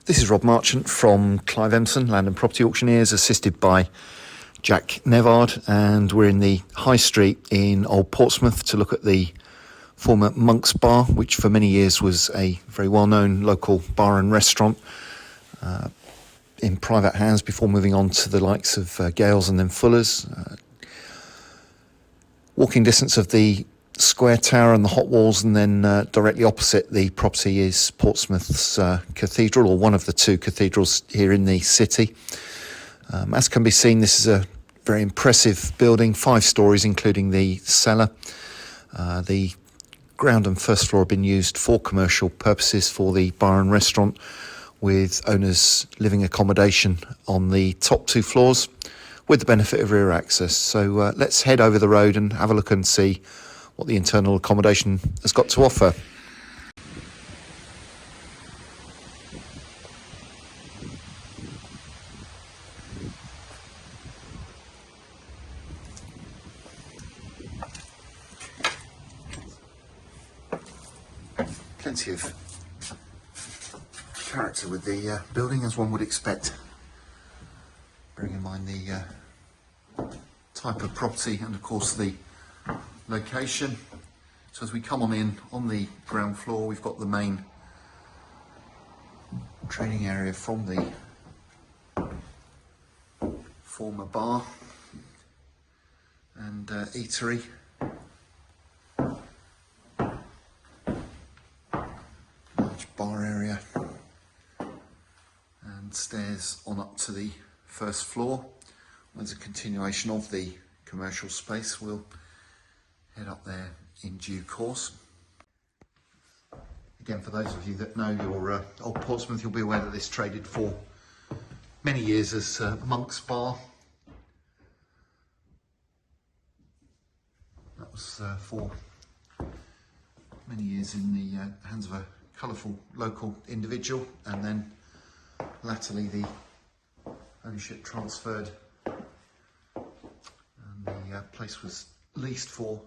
This is Rob Marchant from Clive Empson, Land and Property Auctioneers, assisted by Jack Nevard, and we're in the High Street in Old Portsmouth to look at the former Monk's Bar, which for many years was a very well-known local bar and restaurant in private hands before moving on to the likes of Gales and then Fuller's. Walking distance of the Square Tower and the Hotwalls, and then directly opposite the property is Portsmouth's Cathedral, or one of the two cathedrals here in the city. As can be seen, this is a very impressive building, 5 stories including the cellar. The ground and first floor have been used for commercial purposes for the bar and restaurant, with owners' living accommodation on the top 2 floors with the benefit of rear access. So let's head over the road and have a look and see what the internal accommodation has got to offer. Plenty of character with the building, as one would expect, bearing in mind the type of property and of course the location. So as we come on in, on the ground floor we've got the main training area from the former bar and eatery. Large bar area and stairs on up to the first floor. There's a continuation of the commercial space. We'll head up there in due course. Again, for those of you that know your Old Portsmouth, you'll be aware that this traded for many years as Monk's Bar. That was for many years in the hands of a colourful local individual, and then latterly the ownership transferred and the place was leased for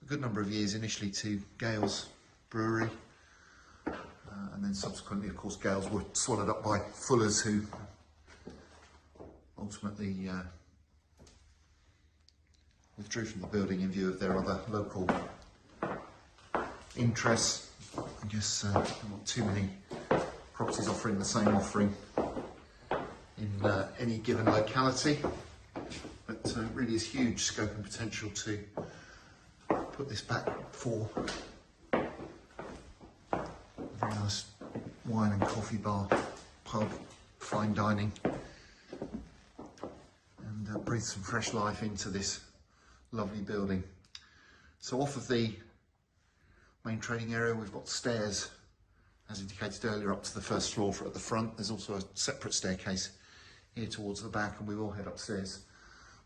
a good number of years, initially to Gales Brewery, and then subsequently, of course, Gales were swallowed up by Fuller's, who ultimately withdrew from the building in view of their other local interests. I guess there weren't too many properties offering the same offering in any given locality, but really is huge scope and potential to put this back for a very nice wine and coffee bar, pub, fine dining, and breathe some fresh life into this lovely building. So off of the main trading area, we've got stairs, as indicated earlier, up to the first floor at the front. There's also a separate staircase here towards the back, and we will head upstairs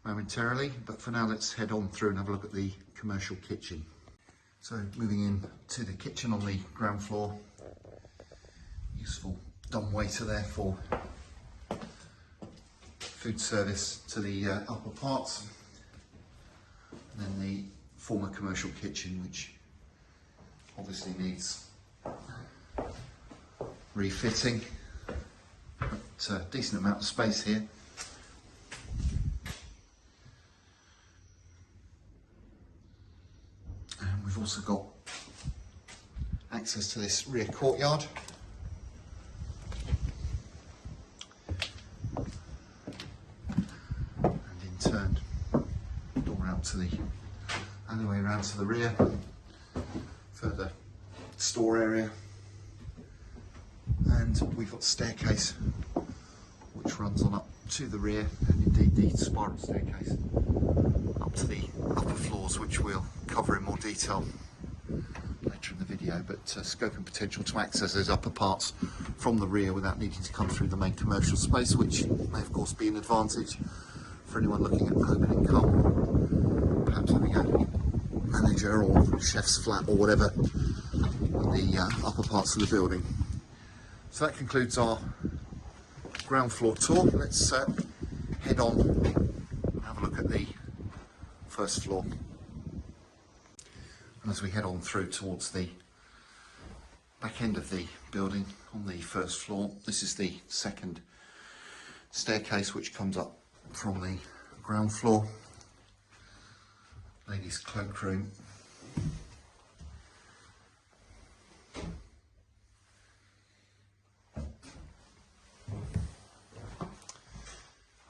momentarily, but for now let's head on through and have a look at the commercial kitchen. So moving in to the kitchen on the ground floor, useful dumbwaiter there for food service to the upper parts, and then the former commercial kitchen, which obviously needs refitting, but a decent amount of space here. And we've also got access to this rear courtyard. And in turn, door out to the alleyway around to the rear, further store area, and we've got staircase which runs on up to the rear, and indeed the spiral staircase up to the upper floors, which we'll cover in more detail later in the video, but scope and potential to access those upper parts from the rear without needing to come through the main commercial space, which may of course be an advantage for anyone looking at home and income, perhaps having a manager or chef's flat or whatever in the upper parts of the building. So that concludes our ground floor tour. Let's head on and have a look at the first floor. And as we head on through towards the back end of the building on the first floor. This is the second staircase which comes up from the ground floor. Ladies' cloakroom.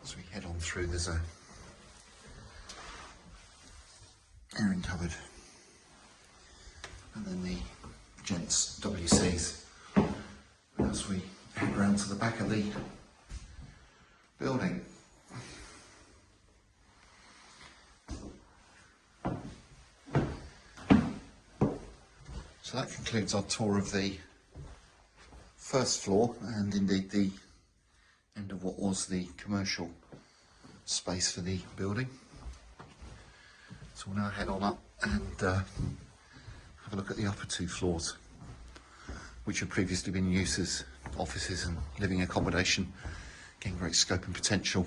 As we head on through, there's a airing cupboard, and then the gents WCs. As we head round to the back of the building, so that concludes our tour of the first floor and indeed the end of what was the commercial space for the building. So we'll now head on up and have a look at the upper two floors, which have previously been used as offices and living accommodation. Again, great scope and potential,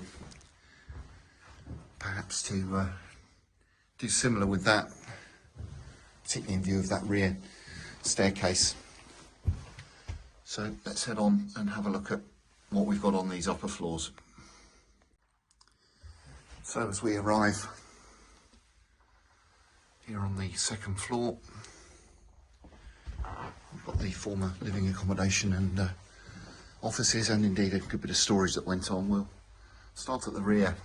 perhaps to do similar with that, particularly in view of that rear staircase. So let's head on and have a look at what we've got on these upper floors. So as we arrive here on the second floor, we've got the former living accommodation and offices, and indeed a good bit of storage that went on. We'll start at the rear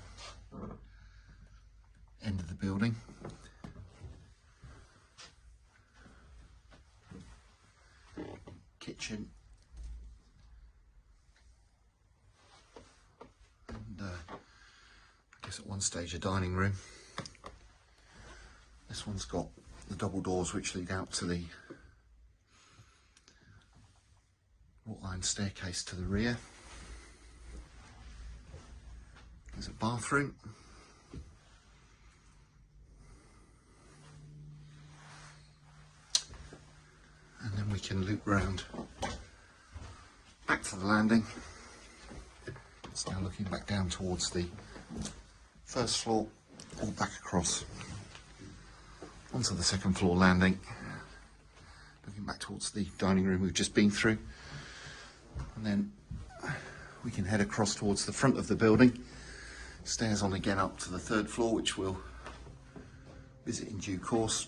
end of the building. Kitchen. And I guess at one stage a dining room. This one's got the double doors which lead out to the wrought iron staircase to the rear. There's a bathroom. And then we can loop round back to the landing. It's now looking back down towards the first floor, or back across onto the second floor landing, looking back towards the dining room we've just been through. And then we can head across towards the front of the building, stairs on again up to the third floor, which we'll visit in due course.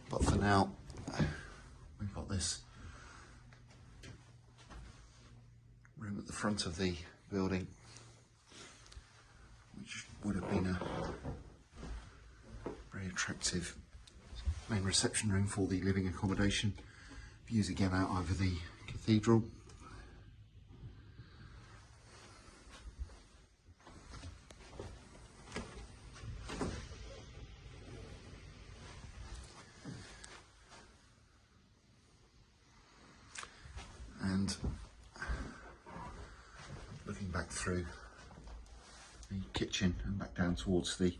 But for now, we've got this room at the front of the building, which would have been a very attractive main reception room for the living accommodation. Views again out over the cathedral. And looking back through the kitchen and back down towards the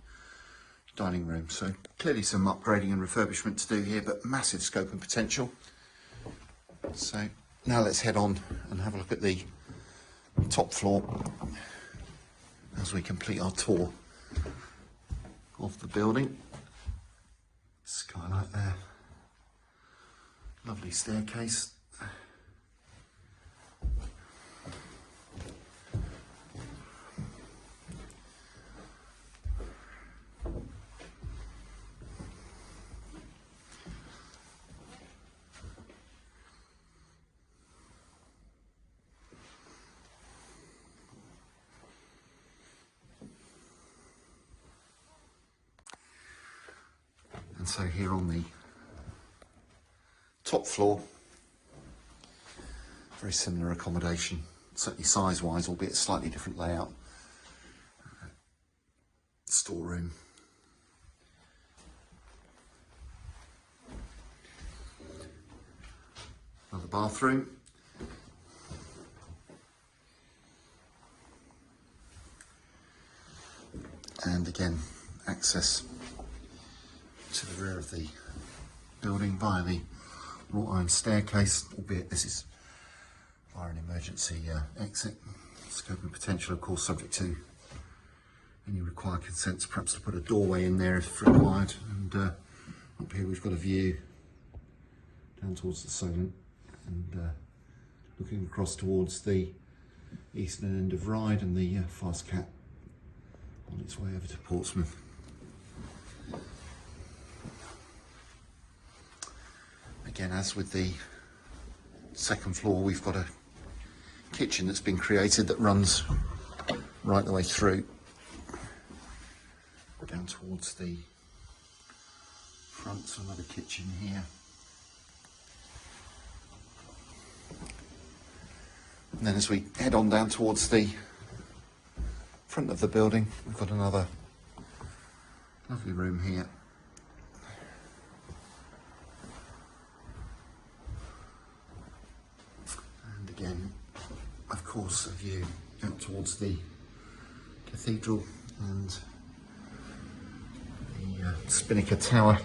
dining room. So clearly some upgrading and refurbishment to do here, but massive scope and potential. So now let's head on and have a look at the top floor as we complete our tour of the building. Skylight there, lovely staircase. And so here on the top floor, very similar accommodation, certainly size-wise, albeit slightly different layout. Storeroom. Another bathroom. And again, access to the rear of the building via the wrought iron staircase, albeit this is via an emergency exit. Scope and potential, of course, subject to any required consents, perhaps to put a doorway in there if required. And up here we've got a view down towards the Solent and looking across towards the eastern end of Ryde and the Fast Cat on its way over to Portsmouth. Again, as with the second floor, we've got a kitchen that's been created that runs right the way through down towards the front, so another kitchen here. And then as we head on down towards the front of the building, we've got another lovely room here. And again, of course, a view out towards the Cathedral and the Spinnaker Tower,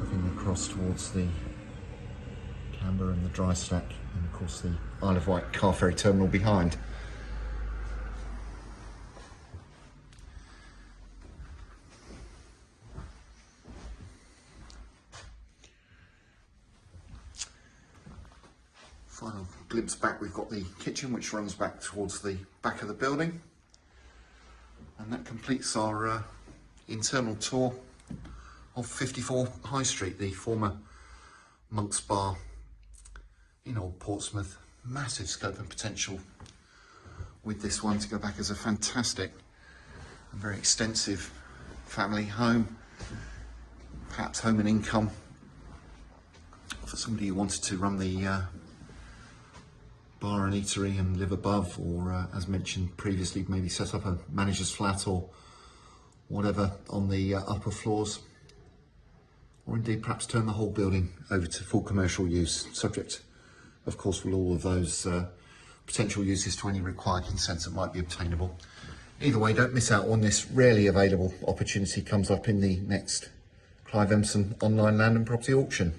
looking across towards the Camber and the Dry Stack, and of course the Isle of Wight car ferry terminal behind. Final glimpse back, we've got the kitchen which runs back towards the back of the building, and that completes our internal tour of 54 High Street, the former Monk's Bar in Old Portsmouth. Massive scope and potential with this one to go back as a fantastic and very extensive family home, perhaps home and income for somebody who wanted to run the bar and eatery and live above, or as mentioned previously, maybe set up a manager's flat or whatever on the upper floors, or indeed perhaps turn the whole building over to full commercial use, subject of course with all of those potential uses to any required consents that might be obtainable. Either way, don't miss out on this rarely available opportunity. Comes up in the next Clive Empson online land and property auction.